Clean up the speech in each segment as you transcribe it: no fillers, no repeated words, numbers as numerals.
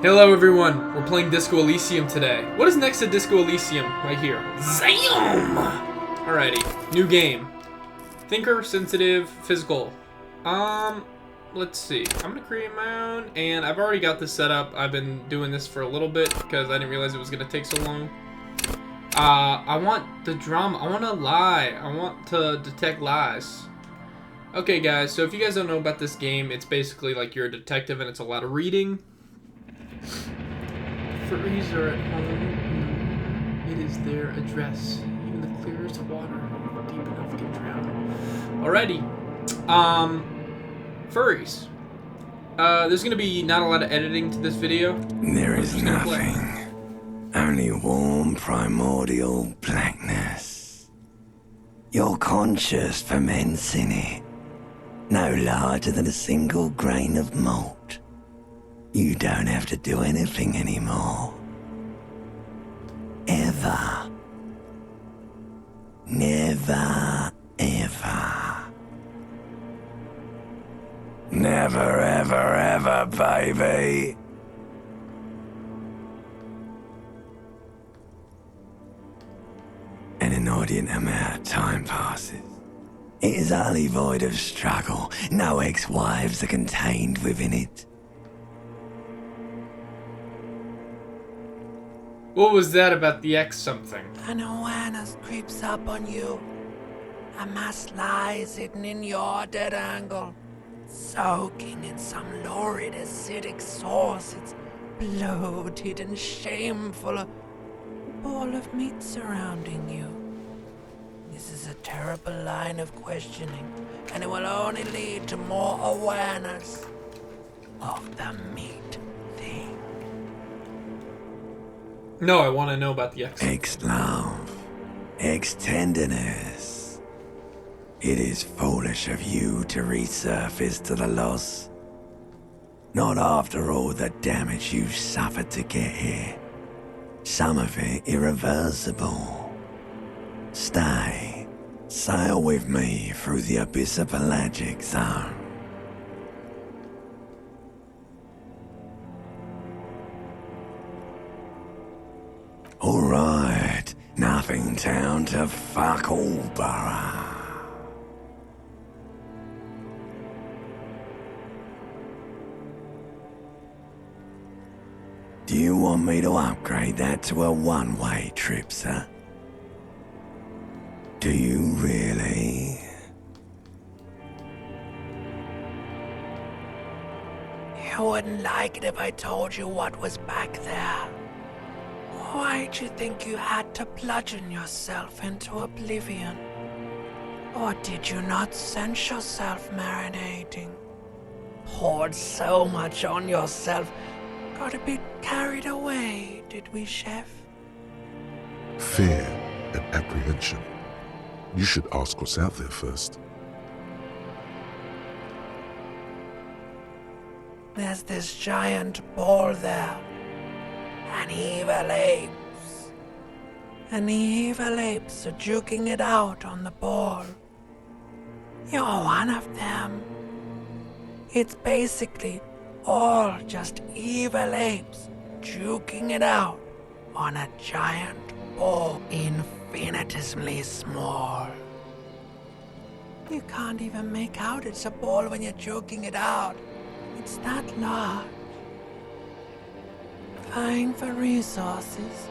Hello everyone, we're playing Disco Elysium today. What is next to Disco Elysium? Right here. Zam! Alrighty, new game. Thinker, sensitive, physical. Let's see. I'm gonna create my own, and I've already got this set up. I've been doing this for a little bit because I didn't realize it was gonna take so long. I want the drama. I want to lie. I want to detect lies. Okay guys, so if you guys don't know about this game, it's basically like you're a detective and it's a lot of reading. Furries are at home. It is their address. Even the clearest water deep enough can drown. Alrighty. Furries. There's gonna be not a lot of editing to this video. There is nothing. Only warm primordial blackness. Your conscious ferments in it. No larger than a single grain of malt. You don't have to do anything anymore. Ever. Never, ever. Never, ever, ever, baby. An inordinate amount of time passes. It is utterly void of struggle. No ex-wives are contained within it. What was that about the X something? An awareness creeps up on you. A mass lies hidden in your dead angle, soaking in some lurid acidic sauce. It's bloated and shameful, a ball of meat surrounding you. This is a terrible line of questioning, and it will only lead to more awareness of the meat thing. No, I want to know about the X. Ex-love. Ex-tenderness. It is foolish of you to resurface to the loss. Not after all the damage you've suffered to get here. Some of it irreversible. Stay. Sail with me through the abyss of pelagic zone. Alright, nothing down to fuck all, borough. Do you want me to upgrade that to a one-way trip, sir? Do you really? You wouldn't like it if I told you what was back there. Why'd you think you had to bludgeon yourself into oblivion? Or did you not sense yourself marinating? Poured so much on yourself, got a bit carried away, did we, Chef? Fear and apprehension. You should ask what's out there first. There's this giant ball there. An evil apes. And the evil apes are juking it out on the ball. You're one of them. It's basically all just evil apes juking it out on a giant ball, infinitesimally small. You can't even make out it's a ball when you're juking it out. It's that large. Vying for resources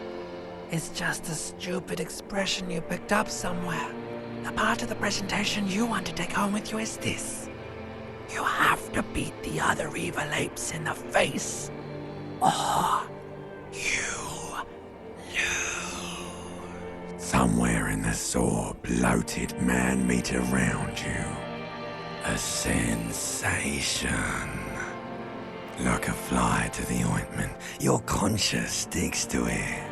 is just a stupid expression you picked up somewhere. The part of the presentation you want to take home with you is this. You have to beat the other evil apes in the face, or you lose. Somewhere in the sore, bloated man-meat around you. A sensation. Like a fly to the ointment, your conscience sticks to it.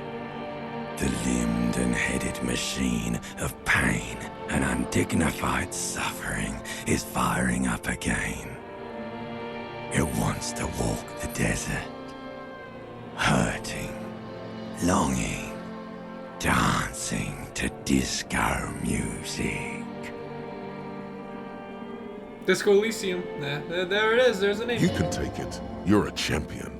The limbed and headed machine of pain and undignified suffering is firing up again. It wants to walk the desert, hurting, longing, dancing to disco music. Disco Elysium. There it is. There's a name. You can take it. You're a champion.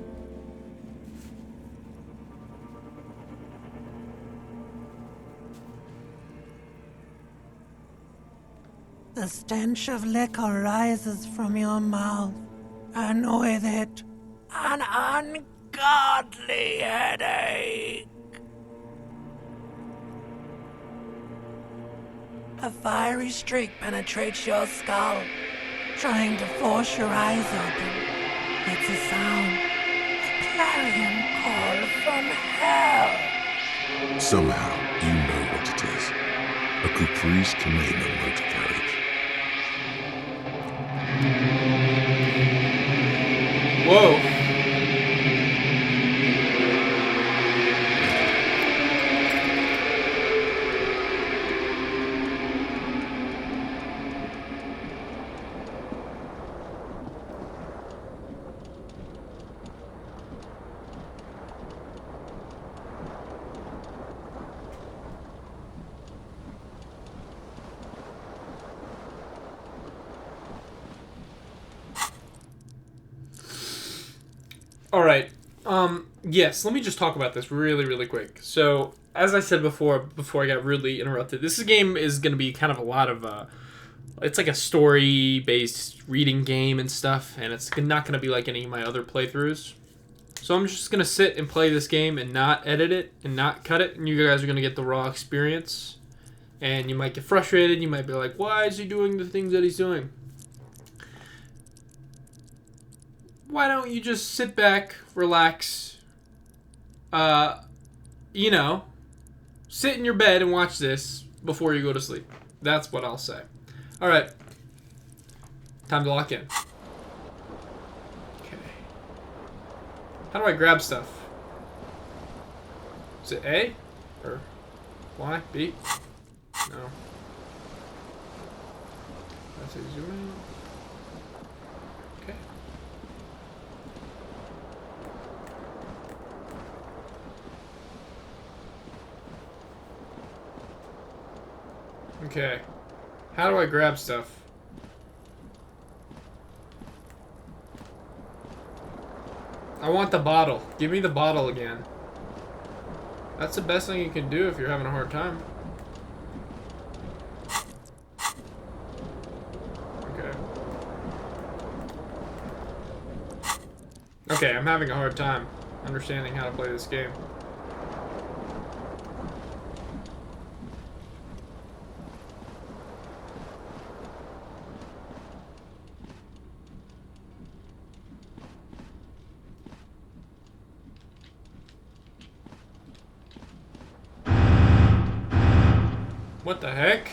The stench of liquor rises from your mouth, and with it, an ungodly headache. A fiery streak penetrates your skull, trying to force your eyes open. It's a sound, a clarion call from hell. Somehow, you know what it is. A caprice Canadian motor carriage. Whoa. All right. Yes, let me just talk about this really quick. So, as I said before I got rudely interrupted, this game is going to be kind of a lot of, it's like a story-based reading game and stuff, and it's not going to be like any of my other playthroughs. So I'm just going to sit and play this game and not edit it and not cut it, and you guys are going to get the raw experience. And you might get frustrated, you might be like, why is he doing the things that he's doing? Why don't you just sit back, relax, you know, sit in your bed and watch this before you go to sleep. That's what I'll say. All right. Time to lock in. Okay. How do I grab stuff? Is it A? Or Y? B? No. I say zoom in. Okay. Okay. How do I grab stuff? I want the bottle. Give me the bottle again. That's the best thing you can do if you're having a hard time. Okay. Okay, I'm having a hard time understanding how to play this game. What the heck?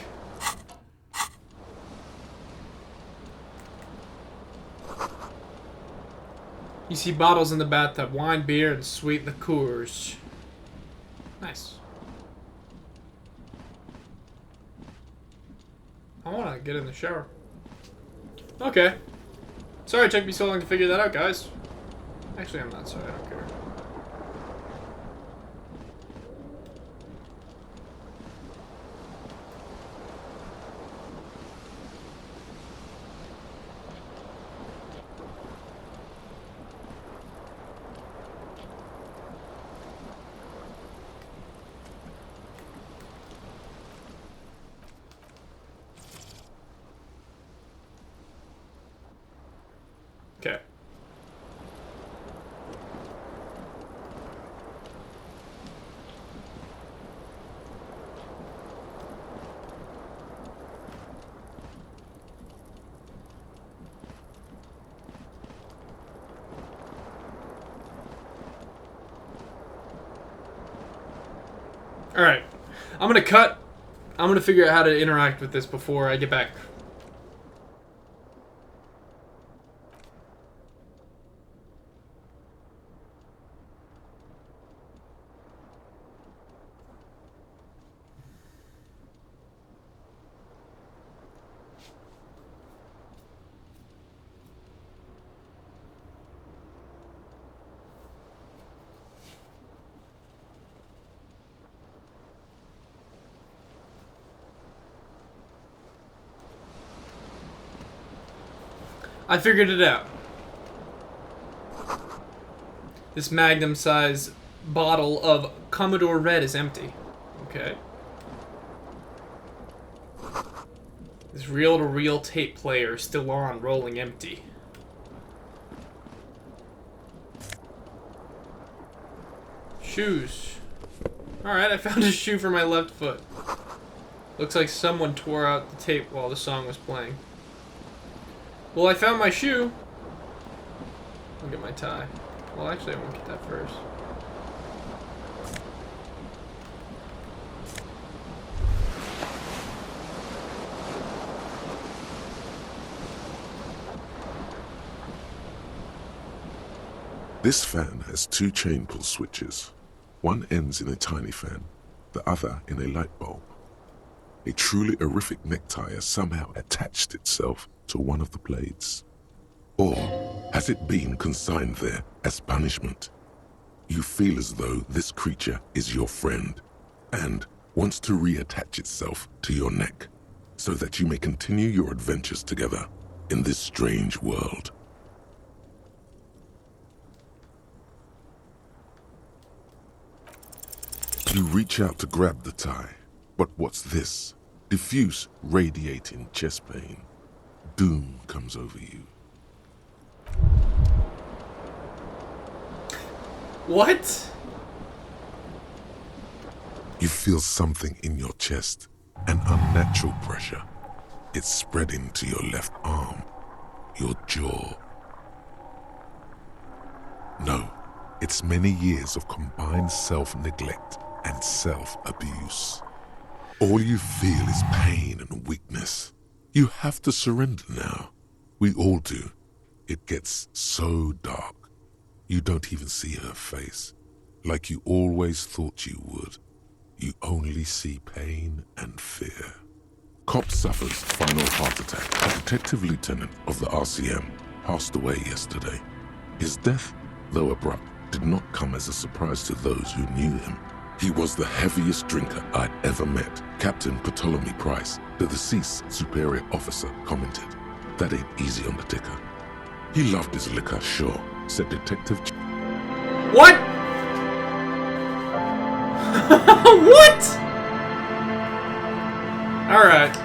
You see bottles in the bathtub. Wine, beer, and sweet liqueurs. Nice. I want to get in the shower. Okay. Sorry it took me so long to figure that out, guys. Actually, I'm not sorry. I don't care. Okay. Alright. I'm gonna cut. I'm gonna figure out how to interact with this before I get back. I figured it out. This magnum size bottle of Commodore Red is empty. Okay. This reel-to-reel tape player is still on, rolling empty. Shoes. Alright, I found a shoe for my left foot. Looks like someone tore out the tape while the song was playing. Well, I found my shoe. I'll get my tie. Well, actually, I won't get that first. This fan has two chain pull switches. One ends in a tiny fan, the other in a light bulb. A truly horrific necktie has somehow attached itself to one of the blades. Or has it been consigned there as punishment? You feel as though this creature is your friend and wants to reattach itself to your neck so that you may continue your adventures together in this strange world. You reach out to grab the tie, but what's this? Diffuse, radiating chest pain. Doom comes over you. What? You feel something in your chest, an unnatural pressure. It's spreading to your left arm, your jaw. No, it's many years of combined self-neglect and self-abuse. All you feel is pain and weakness. You have to surrender now. We all do. It gets so dark. You don't even see her face, like you always thought you would. You only see pain and fear. Cop suffers final heart attack. A detective lieutenant of the RCM passed away yesterday. His death, though abrupt, did not come as a surprise to those who knew him. He was the heaviest drinker I'd ever met. Captain Ptolemy Price, the deceased superior officer, commented, "That ain't easy on the ticker." He loved his liquor, sure, said Detective What? What? Alright.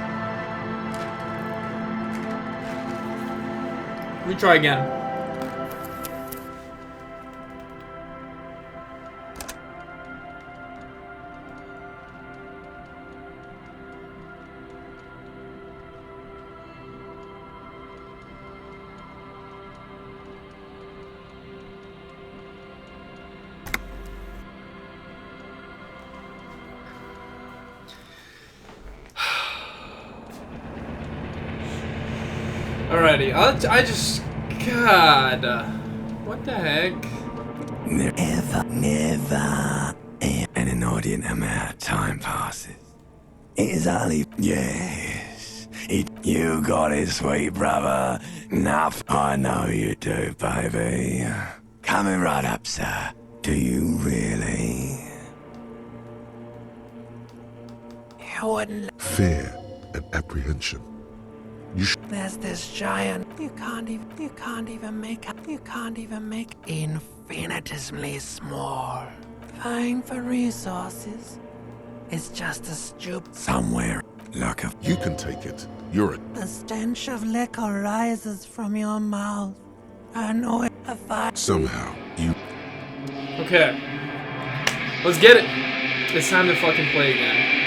Let me try again. Alrighty, I just... God. What the heck? Never, an inordinate amount of time passes. It is only... Yes. You got it, sweet brother. Enough. I know you do, baby. Coming right up, sir. Do you really? You wouldn't. fear and apprehension. There's this giant. You can't even make infinitesimally small. Vying for resources. It's just a stupid. Somewhere, like a... You can take it. You're a... The stench of liquor rises from your mouth. I know it. Somehow, you... Okay. Let's get it. It's time to fucking play again.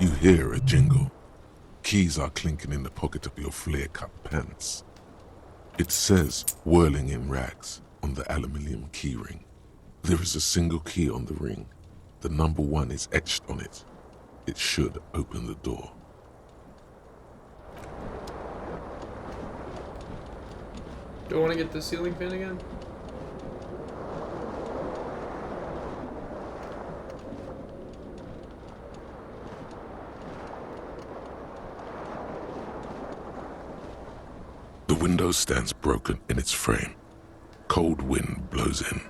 You hear a jingle. Keys are clinking in the pocket of your flare-cut pants. It says, whirling in rags, on the aluminium keyring. There is a single key on the ring. The number 1 is etched on it. It should open the door. Do I want to get the ceiling fan again? window stands broken in its frame. Cold wind blows in.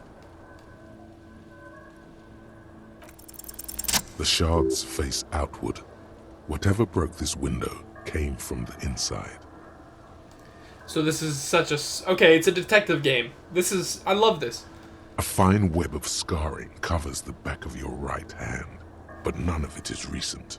The shards face outward. Whatever broke this window came from the inside. So this is such a... Okay, it's a detective game. I love this. A fine web of scarring covers the back of your right hand, but none of it is recent.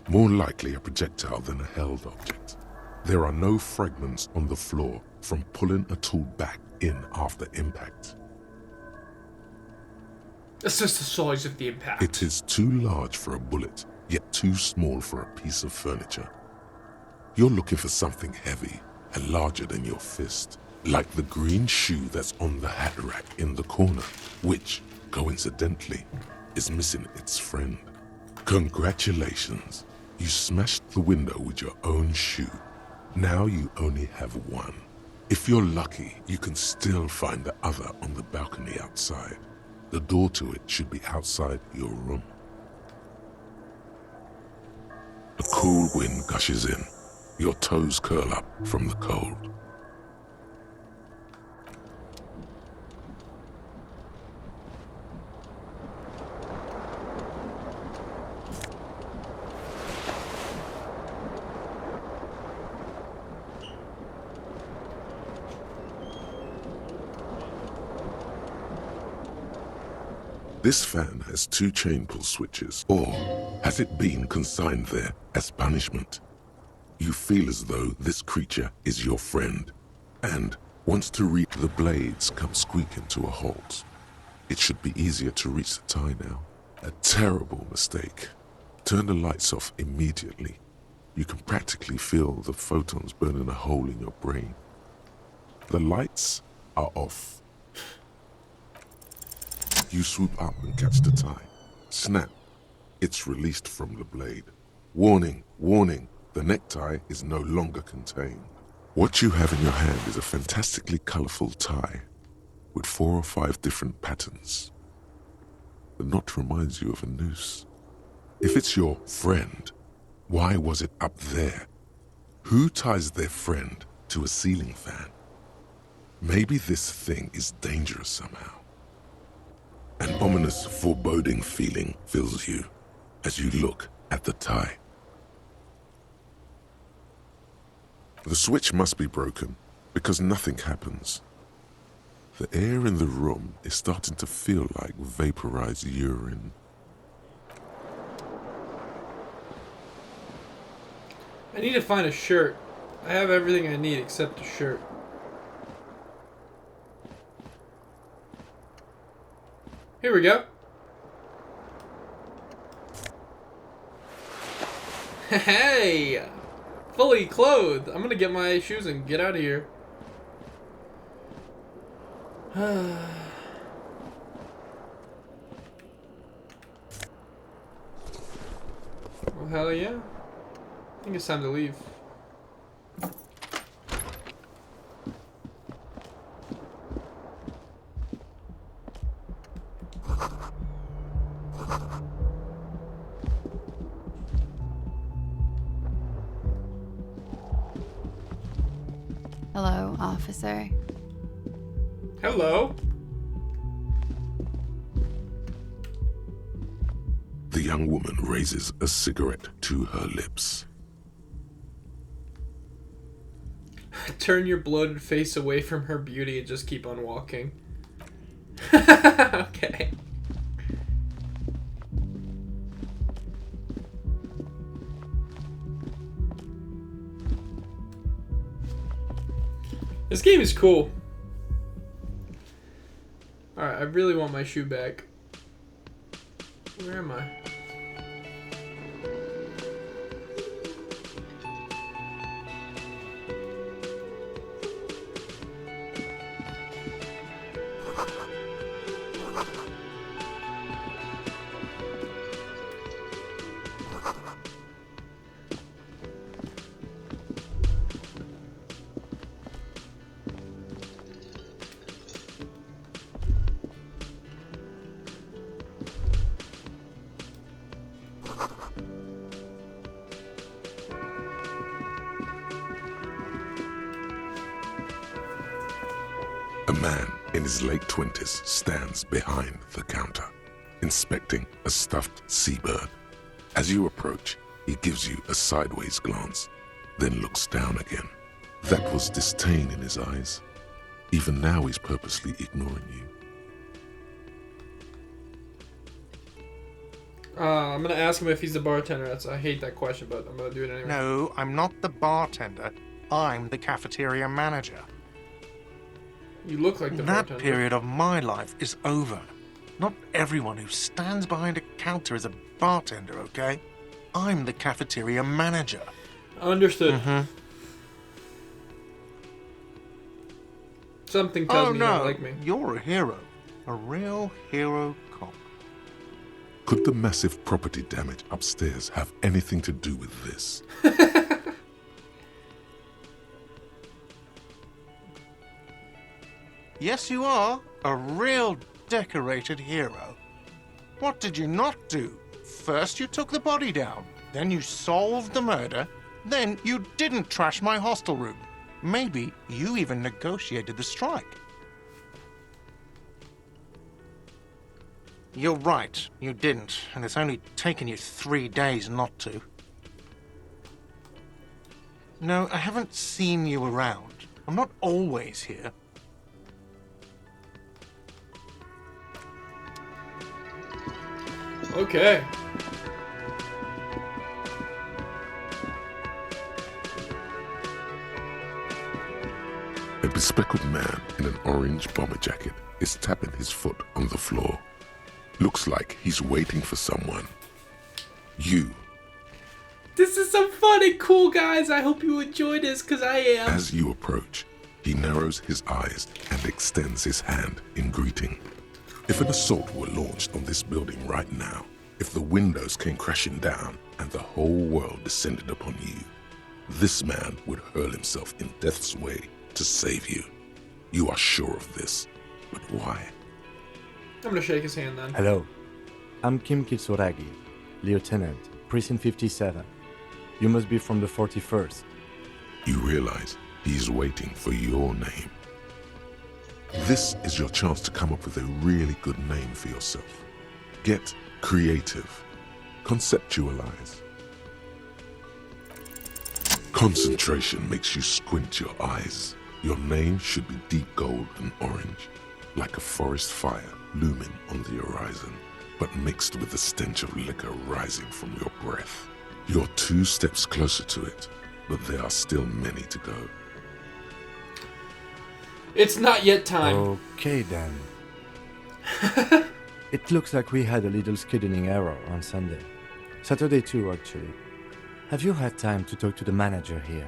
More likely a projectile than a held object. There are no fragments on the floor from pulling a tool back in after impact. It's just the size of the impact. It is too large for a bullet, yet too small for a piece of furniture. You're looking for something heavy and larger than your fist, like the green shoe that's on the hat rack in the corner, which, coincidentally, is missing its friend. Congratulations, you smashed the window with your own shoe. Now you only have one. If you're lucky, you can still find the other on the balcony outside. The door to it should be outside your room. A cool wind gushes in. Your toes curl up from the cold. This fan has 2 chain pull switches, or has it been consigned there as punishment? You feel as though this creature is your friend, and wants to reach the blades come squeaking to a halt. It should be easier to reach the tie now. A terrible mistake. Turn the lights off immediately. You can practically feel the photons burning a hole in your brain. The lights are off. You swoop up and catch the tie. Snap. It's released from the blade. Warning, warning, the necktie is no longer contained. What you have in your hand is a fantastically colorful tie with 4 or 5 different patterns. The knot reminds you of a noose. If it's your friend, why was it up there? Who ties their friend to a ceiling fan? Maybe this thing is dangerous somehow. An ominous, foreboding feeling fills you as you look at the tie. The switch must be broken because nothing happens. The air in the room is starting to feel like vaporized urine. I need to find a shirt. I have everything I need except a shirt. Here we go. Hey! Fully clothed. I'm gonna get my shoes and get out of here. Well, hell yeah. I think it's time to leave. Hello, officer. Hello. The young woman raises a cigarette to her lips. Turn your bloated face away from her beauty and just keep on walking. Okay. This game is cool. Alright, I really want my shoe back. Where am I? A man in his late 20s stands behind the counter, inspecting a stuffed seabird. As you approach, he gives you a sideways glance, then looks down again. That was disdain in his eyes. Even now he's purposely ignoring you. I'm gonna ask him if he's the bartender. I hate that question, but I'm gonna do it anyway. No, I'm not the bartender. I'm the cafeteria manager. You look like the bartender. That period of my life is over. Not everyone who stands behind a counter is a bartender, okay? I'm the cafeteria manager. Understood. Something tells me you don't like me. You're a hero. A real hero cop. Could the massive property damage upstairs have anything to do with this? Yes, you are. A real decorated hero. What did you not do? First you took the body down, then you solved the murder, then you didn't trash my hostel room. Maybe you even negotiated the strike. You're right, you didn't, and it's only taken you 3 days not to. No, I haven't seen you around. I'm not always here. Okay. A bespectacled man in an orange bomber jacket is tapping his foot on the floor. Looks like he's waiting for someone. You. This is some fun and cool, guys. I hope you enjoy this, because I am. As you approach, he narrows his eyes and extends his hand in greeting. If an assault were launched on this building right now, if the windows came crashing down and the whole world descended upon you, this man would hurl himself in death's way to save you. You are sure of this, but why? I'm gonna shake his hand then. Hello, I'm Kim Kitsuragi, Lieutenant, Precinct 57. You must be from the 41st. You realize he's waiting for your name. This is your chance to come up with a really good name for yourself. Get creative. Conceptualize. Concentration makes you squint your eyes. Your name should be deep gold and orange, like a forest fire looming on the horizon, but mixed with the stench of liquor rising from your breath. You're 2 steps closer to it, but there are still many to go. It's not yet time. Okay then. It looks like we had a little scheduling error on Sunday. Saturday too, actually. Have you had time to talk to the manager here?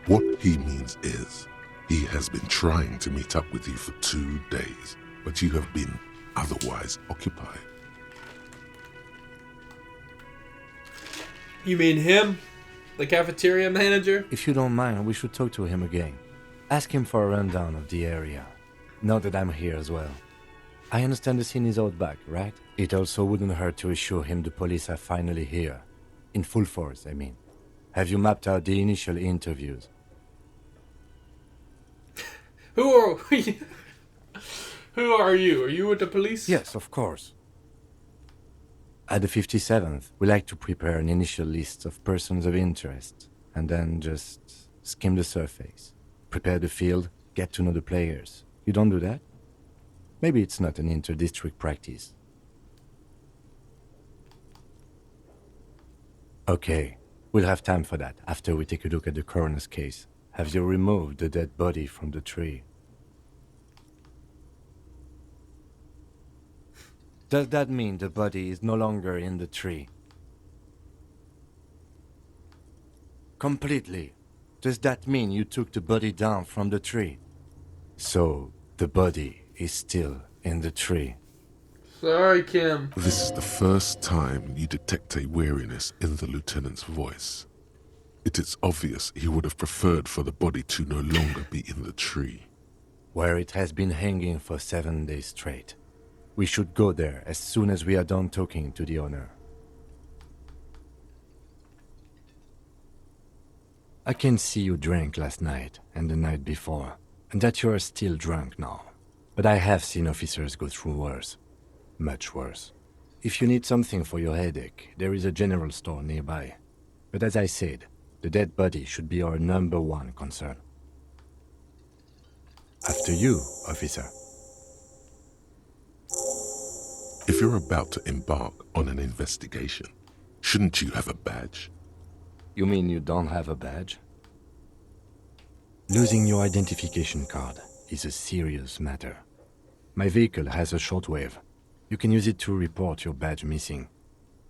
What he means is, he has been trying to meet up with you for 2 days, but you have been otherwise occupied. You mean him? The cafeteria manager? If you don't mind, we should talk to him again. Ask him for a rundown of the area. Now that I'm here as well. I understand the scene is out back, right? It also wouldn't hurt to assure him the police are finally here. In full force, I mean. Have you mapped out the initial interviews? Who are Who are you? Are you with the police? Yes, of course. At the 57th, we like to prepare an initial list of persons of interest, and then just skim the surface. Prepare the field, get to know the players. You don't do that? Maybe it's not an inter-district practice. Okay, we'll have time for that after we take a look at the coroner's case. Have you removed the dead body from the tree? Does that mean the body is no longer in the tree? Completely. Does that mean you took the body down from the tree? So, the body is still in the tree. Sorry, Kim. This is the first time you detect a weariness in the lieutenant's voice. It is obvious he would have preferred for the body to no longer be in the tree. Where it has been hanging for 7 days straight. We should go there as soon as we are done talking to the owner. I can see you drank last night and the night before. and that you are still drunk now. But I have seen officers go through worse. Much worse. If you need something for your headache, there is a general store nearby. But as I said, the dead body should be our #1 concern. After you, officer. If you're about to embark on an investigation, shouldn't you have a badge? You mean you don't have a badge? Losing your identification card is a serious matter. My vehicle has a shortwave. You can use it to report your badge missing.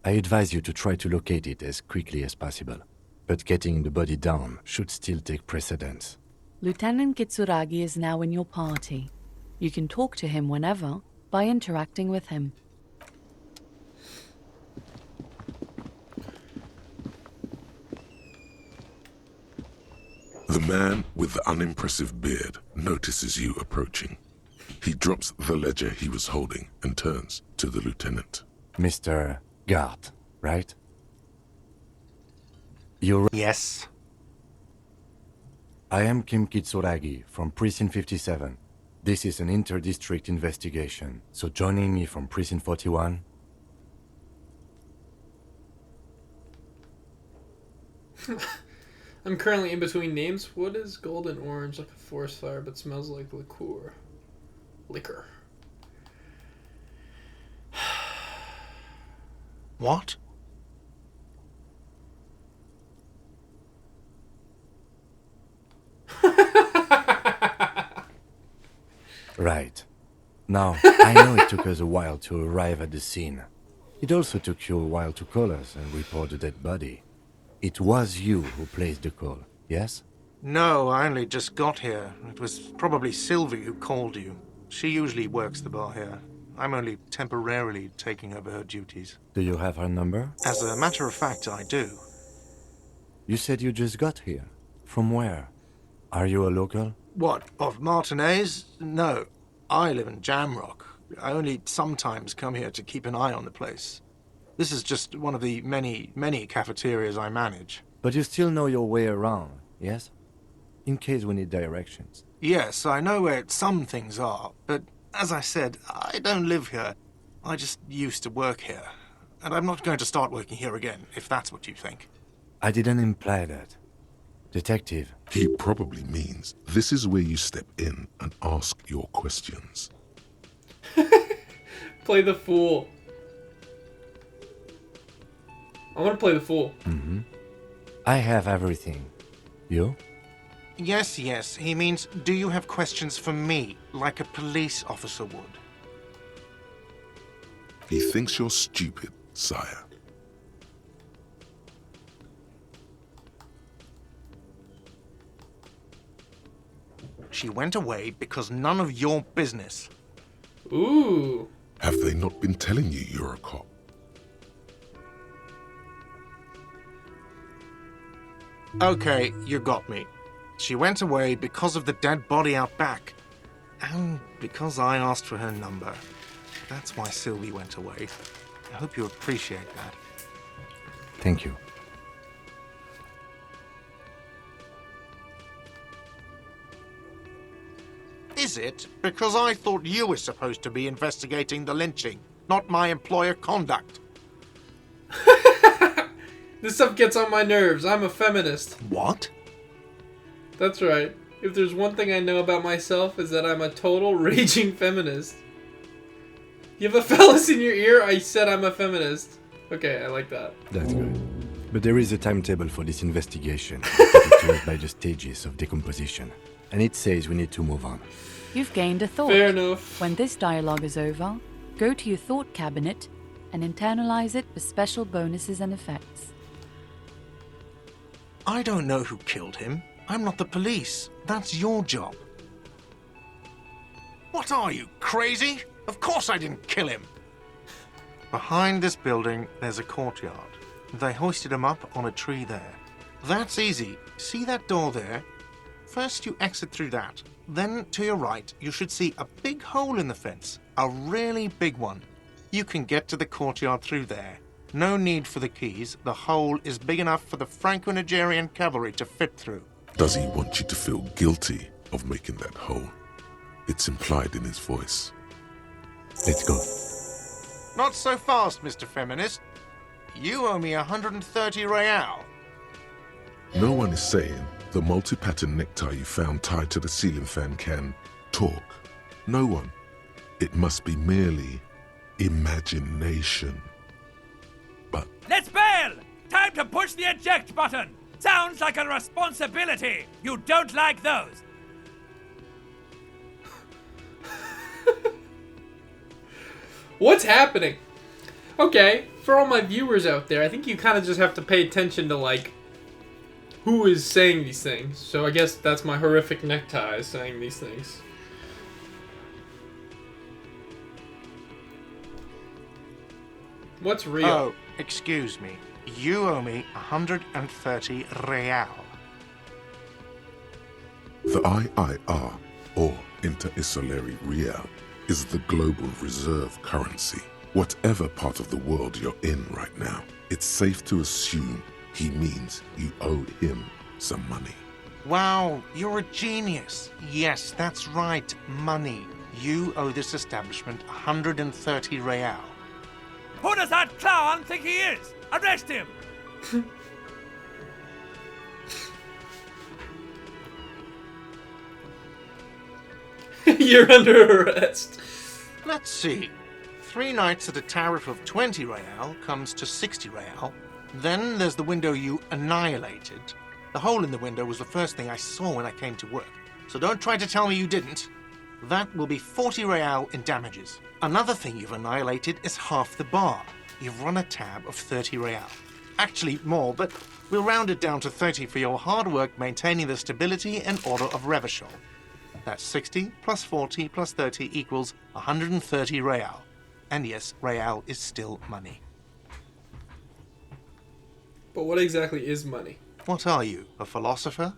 I advise you to try to locate it as quickly as possible. But getting the body down should still take precedence. Lieutenant Kitsuragi is now in your party. You can talk to him whenever by interacting with him. The man with the unimpressive beard notices you approaching. He drops the ledger he was holding and turns to the lieutenant. Mr. Gart, right? You're... Yes. I am Kim Kitsuragi from Precinct 57. This is an inter-district investigation, so joining me from Precinct 41... I'm currently in between names. What is golden orange like a forest fire but smells like liquor? What? Right. Now, I know it took us a while to arrive at the scene. It also took you a while to call us and report the dead body. It was you who placed the call, yes? No, I only just got here. It was probably Sylvie who called you. She usually works the bar here. I'm only temporarily taking over her duties. Do you have her number? As a matter of fact, I do. You said you just got here. From where? Are you a local? What, of Martinez? No, I live in Jamrock. I only sometimes come here to keep an eye on the place. This is just one of the many cafeterias I manage. But you still know your way around, yes? In case we need directions. Yes, I know where some things are, but as I said, I don't live here. I just used to work here. And I'm not going to start working here again, if that's what you think. I didn't imply that. Detective. He probably means this is where you step in and ask your questions. Play the fool. I want to play the fool. Mm-hmm. I have everything. You? Yes, he means, do you have questions for me, like a police officer would? He thinks you're stupid, sire. She went away because none of your business. Ooh. Have they not been telling you you're a cop? Okay, you got me. She went away because of the dead body out back. And because I asked for her number. That's why Sylvie went away. I hope you appreciate that. Thank you. Is it? Because I thought you were supposed to be investigating the lynching, not my employer conduct. This stuff gets on my nerves. I'm a feminist. What? That's right. If there's one thing I know about myself is that I'm a total raging feminist. You have a phallus in your ear? I said I'm a feminist. Okay, I like that. That's good. But there is a timetable for this investigation, dictated by the stages of decomposition. And it says we need to move on. You've gained a thought. Fair enough. When this dialogue is over, go to your thought cabinet and internalize it for special bonuses and effects. I don't know who killed him. I'm not the police. That's your job. What are you, crazy? Of course I didn't kill him. Behind this building, there's a courtyard. They hoisted him up on a tree there. That's easy. See that door there? First you exit through that. Then to your right, you should see a big hole in the fence. A really big one. You can get to the courtyard through there. No need for the keys. The hole is big enough for the Franco-Nigerian cavalry to fit through. Does he want you to feel guilty of making that hole. It's implied in his voice. Let's go. Not so fast, Mr. Feminist. You owe me 130 real. No one is saying the multi-pattern necktie you found tied to the ceiling fan can talk. No one. It must be merely imagination. But Let's bail! Time to push the eject button! Sounds like a responsibility! You don't like those! What's happening? Okay, for all my viewers out there, I think you kind of just have to pay attention to, like, who is saying these things. So I guess that's my horrific necktie saying these things. What's real? Oh, excuse me. You owe me 130 real. the IIR, or Inter-Isolary Real, is the global reserve currency. Whatever part of the world you're in right now, it's safe to assume he means you owed him some money. Wow, you're a genius. Yes, that's right, money. You owe this establishment 130 real. Who does that clown think he is? Arrest him! You're under arrest. Let's see. 3 nights at a tariff of 20 real comes to 60 real. Then there's the window you annihilated. The hole in the window was the first thing I saw when I came to work. So don't try to tell me you didn't. That will be 40 real in damages. Another thing you've annihilated is half the bar. You've run a tab of 30 real. Actually more, but we'll round it down to 30 for your hard work maintaining the stability and order of Revachol. That's 60 plus 40 plus 30 equals 130 real. And yes, real is still money. But what exactly is money? What are you, a philosopher?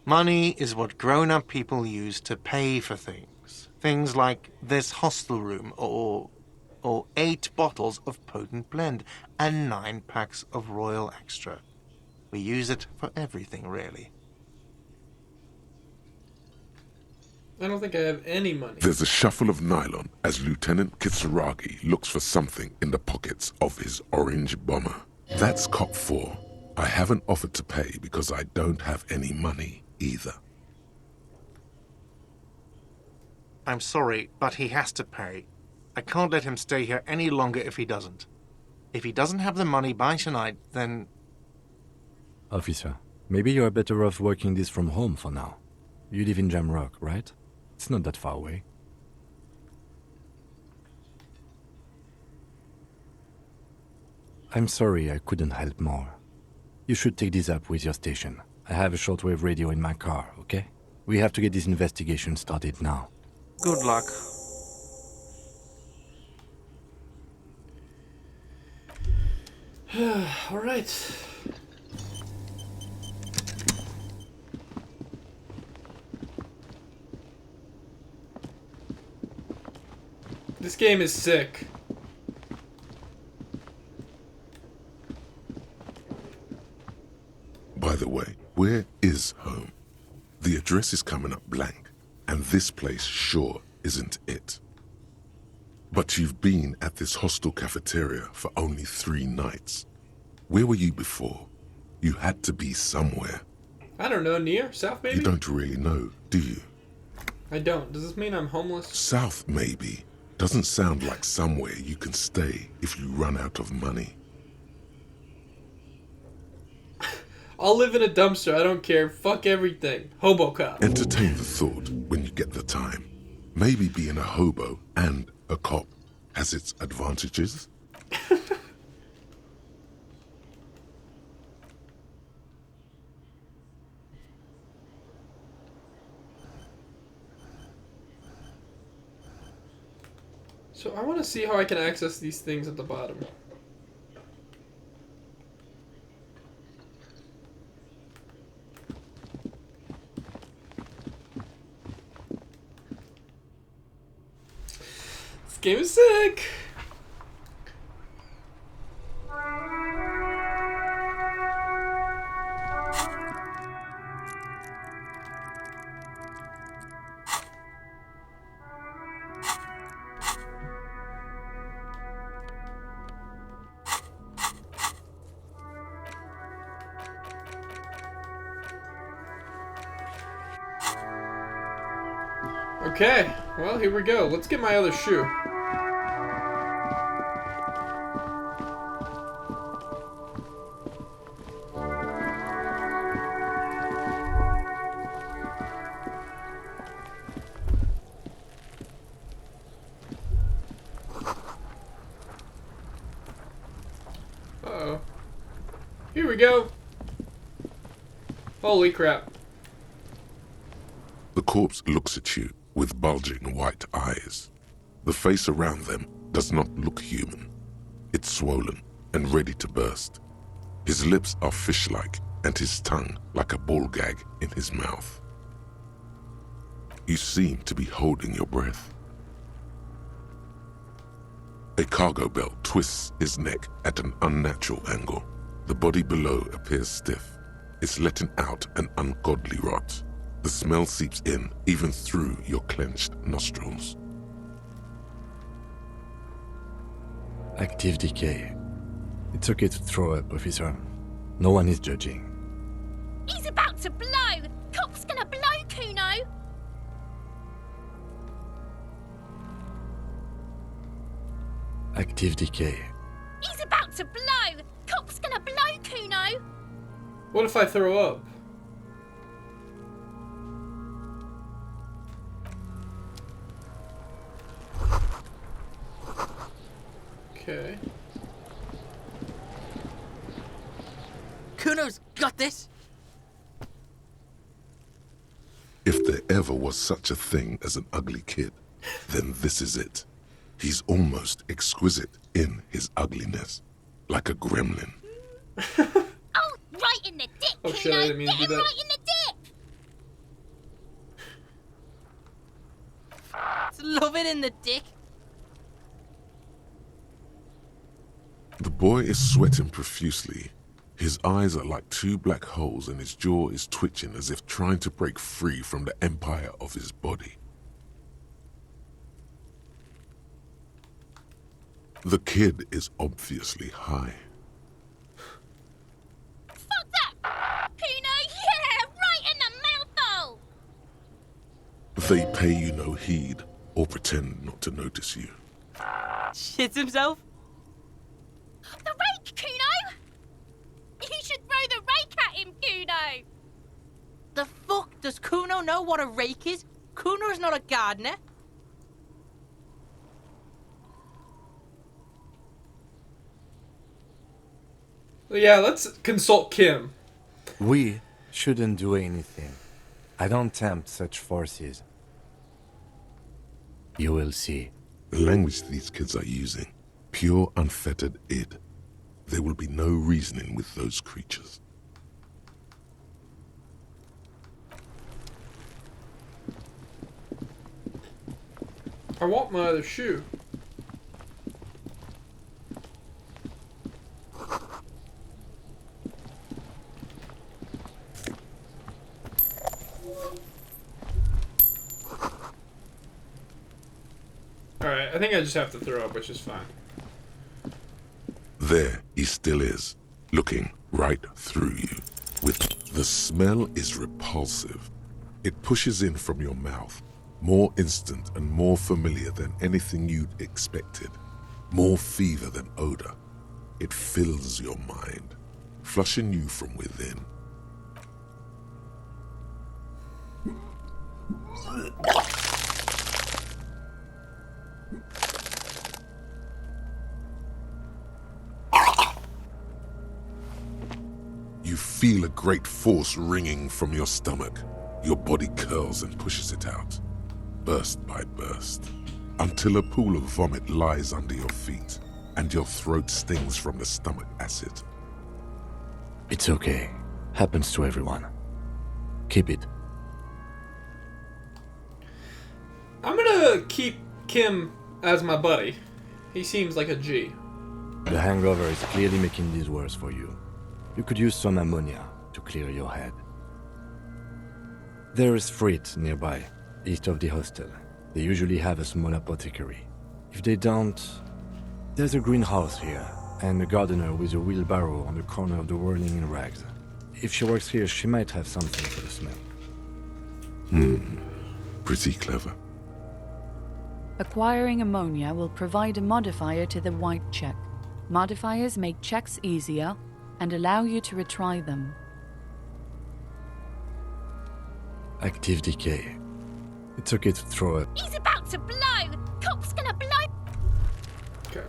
Money is what grown-up people use to pay for things. Things like this hostel room, or 8 bottles of potent blend, and 9 packs of Royal Extra. We use it for everything, really. I don't think I have any money. There's a shuffle of nylon as Lieutenant Kitsuragi looks for something in the pockets of his orange bomber. That's cop 4. I haven't offered to pay because I don't have any money either. I'm sorry, but he has to pay. I can't let him stay here any longer if he doesn't. If he doesn't have the money by tonight, then... Officer, maybe you're better off working this from home for now. You live in Jamrock, right? It's not that far away. I'm sorry I couldn't help more. You should take this up with your station. I have a shortwave radio in my car, okay? We have to get this investigation started now. Good luck. All right. This game is sick. By the way, where is home? The address is coming up blank, and this place sure isn't it. But you've been at this hostel cafeteria for only 3 nights. Where were you before? You had to be somewhere. I don't know, near? South, maybe? You don't really know, do you? I don't. Does this mean I'm homeless? South, maybe. Doesn't sound like somewhere you can stay if you run out of money. I'll live in a dumpster. I don't care. Fuck everything. Hobo cop. Entertain the thought when you get the time. Maybe being a hobo and a cop has its advantages. So I want to see how I can access these things at the bottom. This game is sick. Okay, well, here we go. Let's get my other shoe. Uh-oh. Here we go. Holy crap. The corpse looks at you with bulging white eyes. The face around them does not look human. It's swollen and ready to burst. His lips are fish-like and his tongue like a ball gag in his mouth. You seem to be holding your breath. A cargo belt twists his neck at an unnatural angle. The body below appears stiff. It's letting out an ungodly rot. The smell seeps in even through your clenched nostrils. Active decay. It's okay to throw up, officer. No one is judging. He's about to blow! Cop's gonna blow, Kuno! Active decay. He's about to blow! Cop's gonna blow, Kuno! What if I throw up? Okay. Kuno's got this! If there ever was such a thing as an ugly kid, then this is it. He's almost exquisite in his ugliness, like a gremlin. Oh, right in the dick, Oh, Kuno! shit, I didn't mean to Get do him that. right in the dick! Love it in the dick. The boy is sweating profusely. His eyes are like two black holes and his jaw is twitching as if trying to break free from the empire of his body. The kid is obviously high. Fuck that! Kuno, yeah! Right in the mouthhole! They pay you no heed or pretend not to notice you. Shits himself? The rake, Kuno! You should throw the rake at him, Kuno! The fuck? Does Kuno know what a rake is? Kuno's not a gardener. Yeah, let's consult Kim. We shouldn't do anything. I don't tempt such forces. You will see. The language these kids are using, pure unfettered id. There will be no reasoning with those creatures. I want my other shoe. Alright, I think I just have to throw up, which is fine. There he still is, looking right through you. The smell is repulsive. It pushes in from your mouth, more instant and more familiar than anything you'd expected. More fever than odor. It fills your mind, flushing you from within. You feel a great force ringing from your stomach. Your body curls and pushes it out, burst by burst, until a pool of vomit lies under your feet, and your throat stings from the stomach acid. It's okay. Happens to everyone. Keep it. I'm gonna keep Kim as my buddy. He seems like a G. The hangover is clearly making this worse for you. You could use some ammonia to clear your head. There is Frit nearby, east of the hostel. They usually have a small apothecary. If they don't, there's a greenhouse here, and a gardener with a wheelbarrow on the corner of the whirling in rags. If she works here, she might have something for the smell. Pretty clever. Acquiring ammonia will provide a modifier to the white check. Modifiers make checks easier and allow you to retry them. Active decay. It's okay to throw it. He's about to blow! Cop's gonna blow! Okay.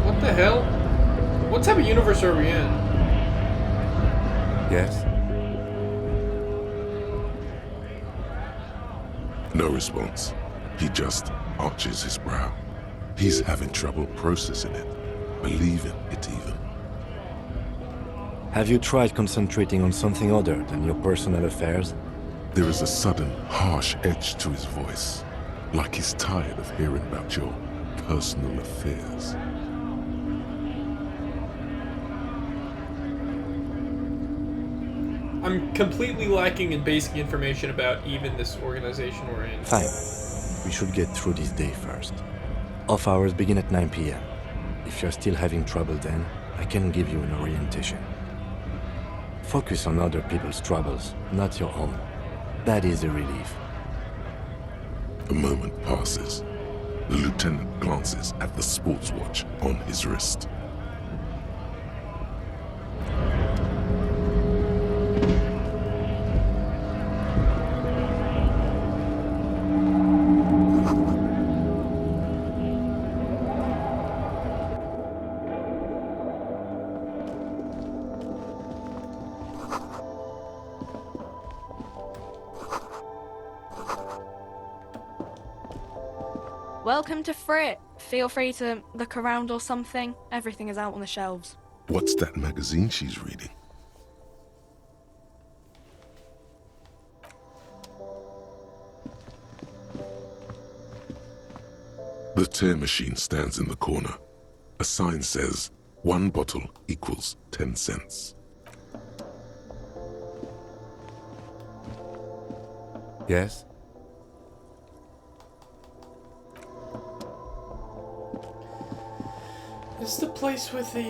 What the hell? What type of universe are we in? Yes? No response. He just arches his brow. He's having trouble processing it, believing it even. Have you tried concentrating on something other than your personal affairs? There is a sudden, harsh edge to his voice, like he's tired of hearing about your personal affairs. I'm completely lacking in basic information about even this organization we're in. Fine. We should get through this day first. Off hours begin at 9 p.m. If you're still having trouble then, I can give you an orientation. Focus on other people's troubles, not your own. That is a relief. A moment passes. The lieutenant glances at the sports watch on his wrist. Welcome to Frit. Feel free to look around or something. Everything is out on the shelves. What's that magazine she's reading? The tear machine stands in the corner. A sign says, 1 bottle equals 10 cents. Yes? This is the place with the,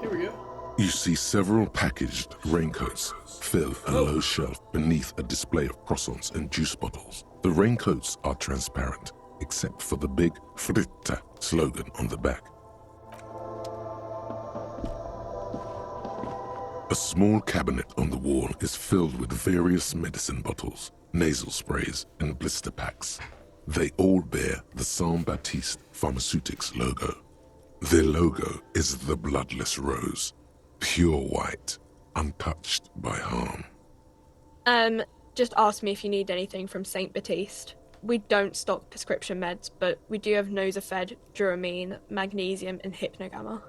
Here we go. You see several packaged raincoats fill a low shelf beneath a display of croissants and juice bottles. The raincoats are transparent, except for the big Fritta slogan on the back. A small cabinet on the wall is filled with various medicine bottles, nasal sprays, and blister packs. They all bear the Saint-Baptiste Pharmaceutics logo. Their logo is the bloodless rose, pure white, untouched by harm. Just ask me if you need anything from Saint Baptiste. We don't stock prescription meds, but we do have Nosafed, Duramine, Magnesium, and Hypnogamma.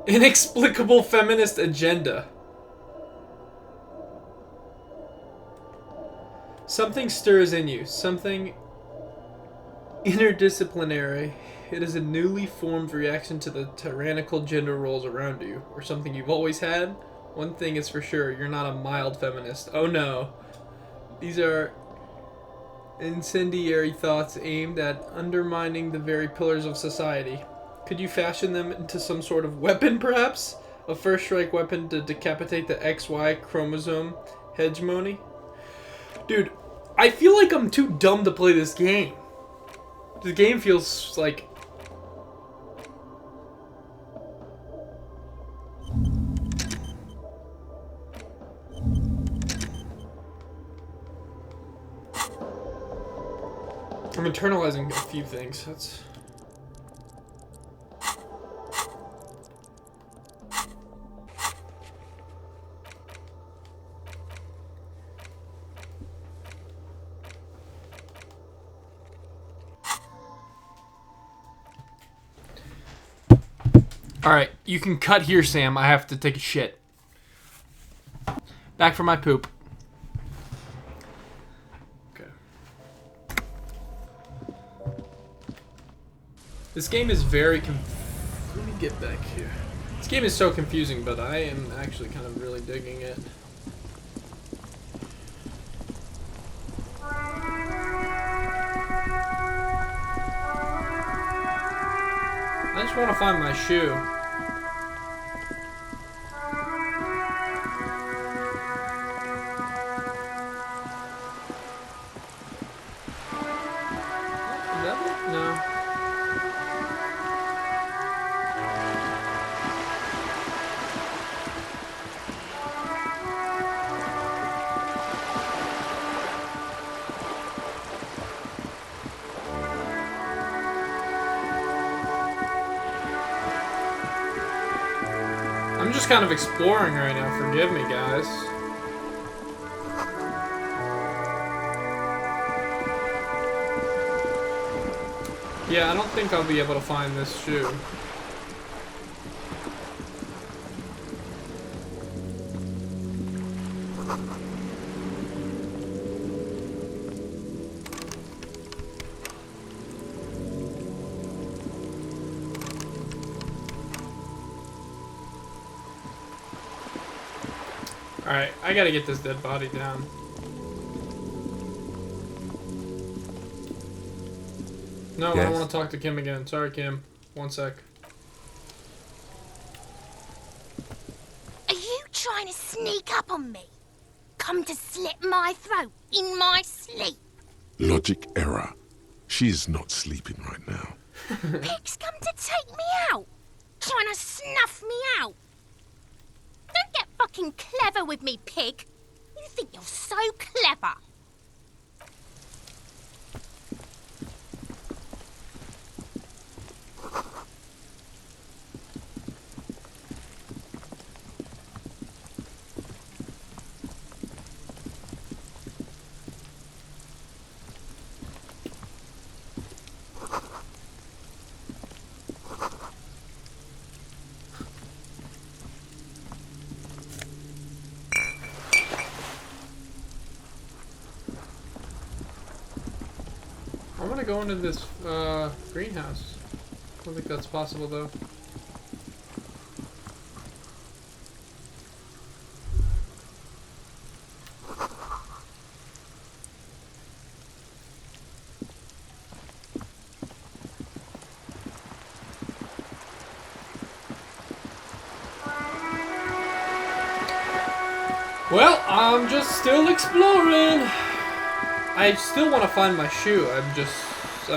Inexplicable feminist agenda. Something stirs in you. Something interdisciplinary. It is a newly formed reaction to the tyrannical gender roles around you, or something you've always had. One thing is for sure, you're not a mild feminist. Oh no. These are incendiary thoughts aimed at undermining the very pillars of society. Could you fashion them into some sort of weapon, perhaps? A first-strike weapon to decapitate the XY chromosome Hegemony? Dude, I feel like I'm too dumb to play this game. The game feels like... I'm internalizing a few things. That's... Alright, you can cut here, Sam. I have to take a shit. Back for my poop. Okay. This game is very Let me get back here. This game is so confusing, but I am actually kind of really digging it. I just want to find my shoe. Is that it? No. I'm just kind of exploring right now. Forgive me, guys. Yeah, I don't think I'll be able to find this shoe. Alright, I gotta get this dead body down. No, I don't want to talk to Kim again. Sorry, Kim. One sec. Are you trying to sneak up on me? Come to slit my throat in my sleep? Logic error. She is not sleeping right now. Pig's come to take me out. Trying to snuff me out. Don't get fucking clever with me, pig. You think you're so clever. I want to go into this greenhouse. I don't think that's possible though. Well, I'm just still exploring. I still want to find my shoe. I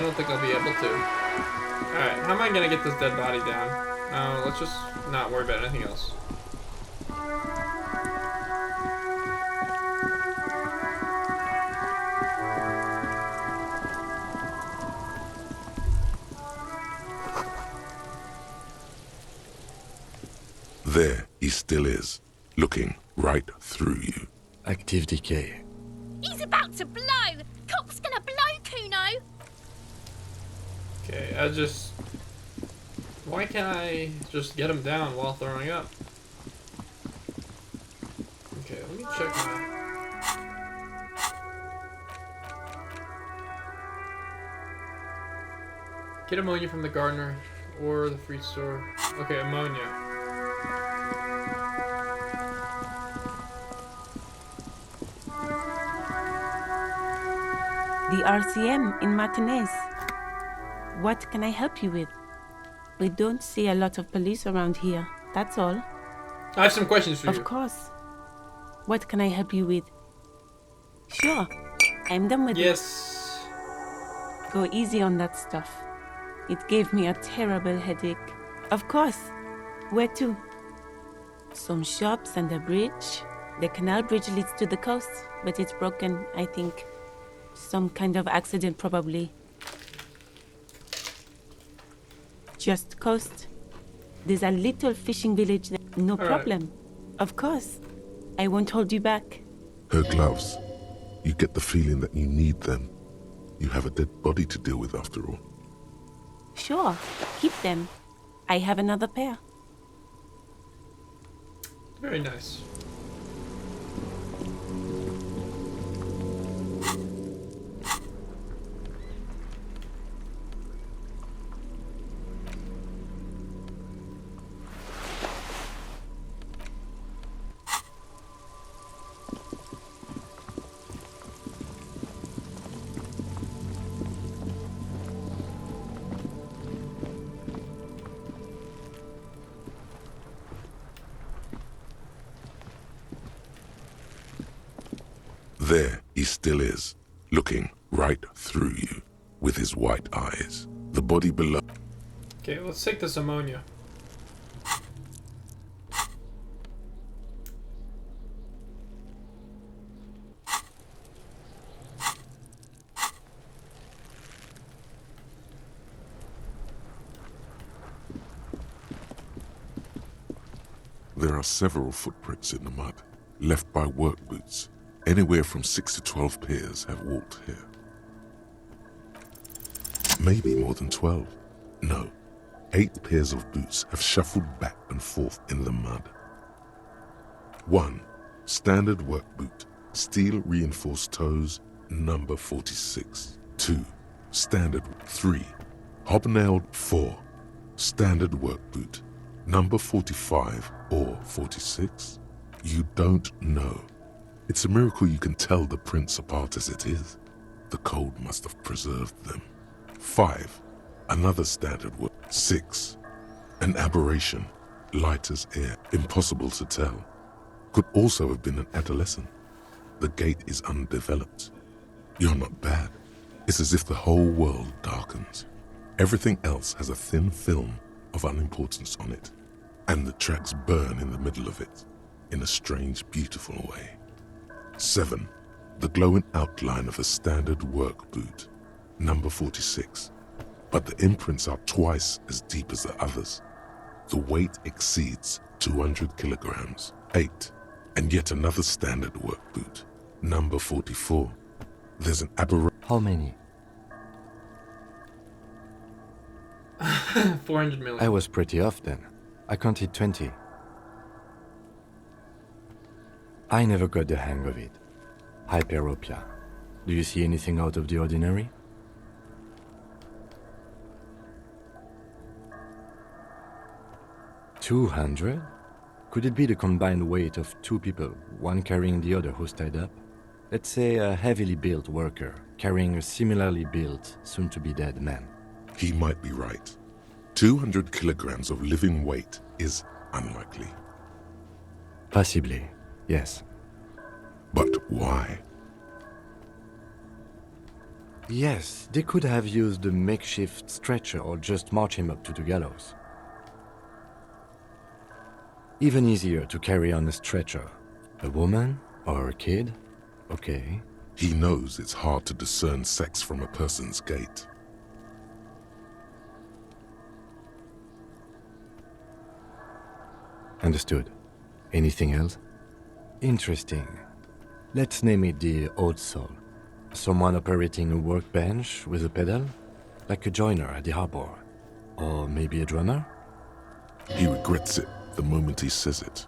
don't think I'll be able to. Alright, how am I gonna get this dead body down? Let's just not worry about anything else. There he still is, looking right through you. Active decay. He's about to blow. Cop's gonna blow, Kuno. Okay, why can't I just get him down while throwing up? Okay, let me check my... Get ammonia from the gardener or the fruit store. Okay, ammonia. The RCM in Martinez. What can I help you with? We don't see a lot of police around here, that's all. I have some questions for you. Of course. What can I help you with? Sure, I'm done with it. Yes. Go easy on that stuff. It gave me a terrible headache. Of course. Where to? Some shops and a bridge. The canal bridge leads to the coast, but it's broken, I think. Some kind of accident, probably. Just coast. There's a little fishing village there. No problem. Of course. I won't hold you back. Her gloves. You get the feeling that you need them. You have a dead body to deal with after all. Sure, keep them. I have another pair. Very nice. There he still is, looking right through you with his white eyes. The body below. Okay, let's take this ammonia. There are several footprints in the mud, left by work boots. Anywhere from 6 to 12 pairs have walked here. Maybe more than 12. No, 8 pairs of boots have shuffled back and forth in the mud. 1. Standard work boot, steel reinforced toes, number 46. 2. Standard 3. Hobnailed 4. Standard work boot, number 45 or 46. You don't know. It's a miracle you can tell the prints apart as it is. The cold must have preserved them. 5. Another standard work. 6. An aberration, light as air, impossible to tell. Could also have been an adolescent. The gait is undeveloped. You're not bad. It's as if the whole world darkens. Everything else has a thin film of unimportance on it, and the tracks burn in the middle of it, in a strange, beautiful way. 7. The glowing outline of a standard work boot, number 46. But the imprints are twice as deep as the others. The weight exceeds 200 kilograms. 8. And yet another standard work boot, number 44. There's an aberration. How many? 400 million. I was pretty off then. I counted 20. I never got the hang of it. Hyperopia. Do you see anything out of the ordinary? $200? Could it be the combined weight of 2 people, one carrying the other who's tied up? Let's say a heavily built worker carrying a similarly built, soon-to-be-dead man. He might be right. 200 kilograms of living weight is unlikely. Possibly, yes. But why? Yes, they could have used a makeshift stretcher or just march him up to the gallows. Even easier to carry on a stretcher. A woman or a kid? Okay. He knows it's hard to discern sex from a person's gait. Understood. Anything else? Interesting. Let's name it the odd soul. Someone operating a workbench with a pedal? Like a joiner at the harbor. Or maybe a drummer? He regrets it the moment he says it.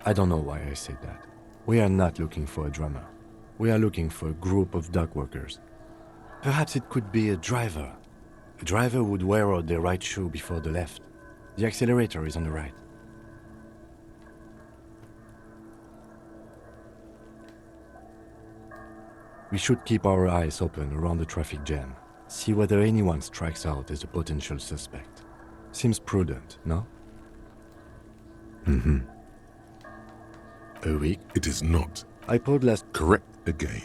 I don't know why I said that. We are not looking for a drummer. We are looking for a group of dock workers. Perhaps it could be a driver. A driver would wear out the right shoe before the left. The accelerator is on the right. We should keep our eyes open around the traffic jam. See whether anyone strikes out as a potential suspect. Seems prudent, no? Mm-hmm. A week? It is not. I pulled last... Correct again.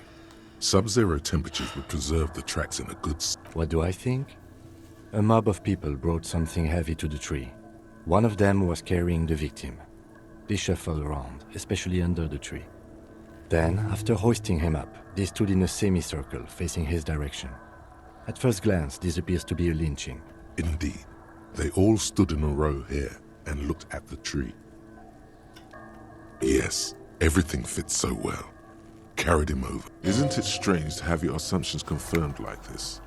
Sub-zero temperatures would preserve the tracks in a good... What do I think? A mob of people brought something heavy to the tree. One of them was carrying the victim. They shuffled around, especially under the tree. Then, after hoisting him up, they stood in a semicircle facing his direction. At first glance, this appears to be a lynching. Indeed. They all stood in a row here and looked at the tree. Yes, everything fits so well. Carried him over. Isn't it strange to have your assumptions confirmed like this?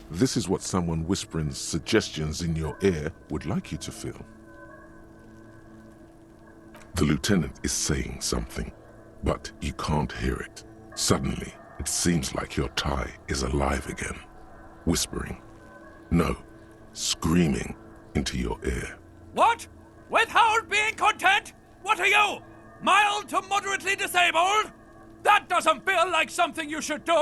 This is what someone whispering suggestions in your ear would like you to feel. The lieutenant is saying something, but you can't hear it. Suddenly, it seems like your tie is alive again. Whispering. No, screaming into your ear. What? Withhold being content? What are you? Mild to moderately disabled? That doesn't feel like something you should do.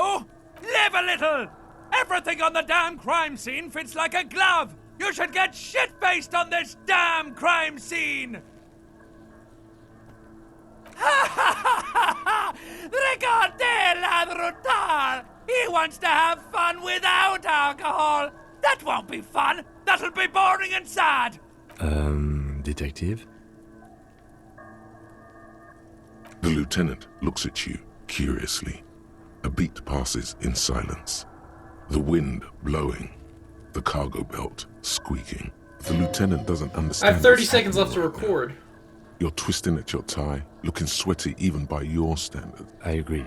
Live a little. Everything on the damn crime scene fits like a glove. You should get shit-faced on this damn crime scene. Ha ha ha ha ha! Regardez la brutal! He wants to have fun without alcohol. That won't be fun. That'll be boring and sad. Detective? The lieutenant looks at you curiously. A beat passes in silence. The wind blowing. The cargo belt squeaking. The lieutenant doesn't I understand. have 30 what's seconds left to happening right record. now. You're twisting at your tie, looking sweaty even by your standards. I agree.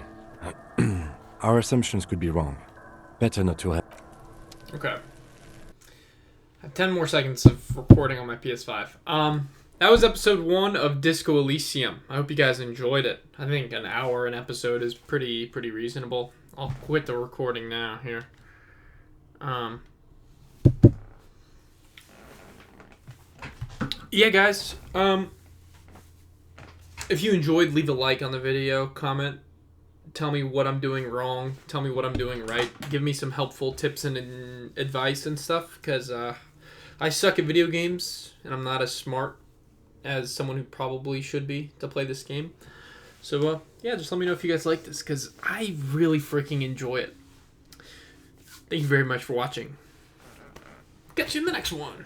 Our assumptions could be wrong. Better not to have... Okay. I have 10 more seconds of recording on my PS5. That was episode 1 of Disco Elysium. I hope you guys enjoyed it. I think an hour an episode is pretty reasonable. I'll quit the recording now here. Yeah, guys. If you enjoyed, leave a like on the video, comment, tell me what I'm doing wrong, tell me what I'm doing right, give me some helpful tips and advice and stuff, because I suck at video games, and I'm not as smart as someone who probably should be to play this game. So, yeah, just let me know if you guys like this, because I really freaking enjoy it. Thank you very much for watching. Catch you in the next one.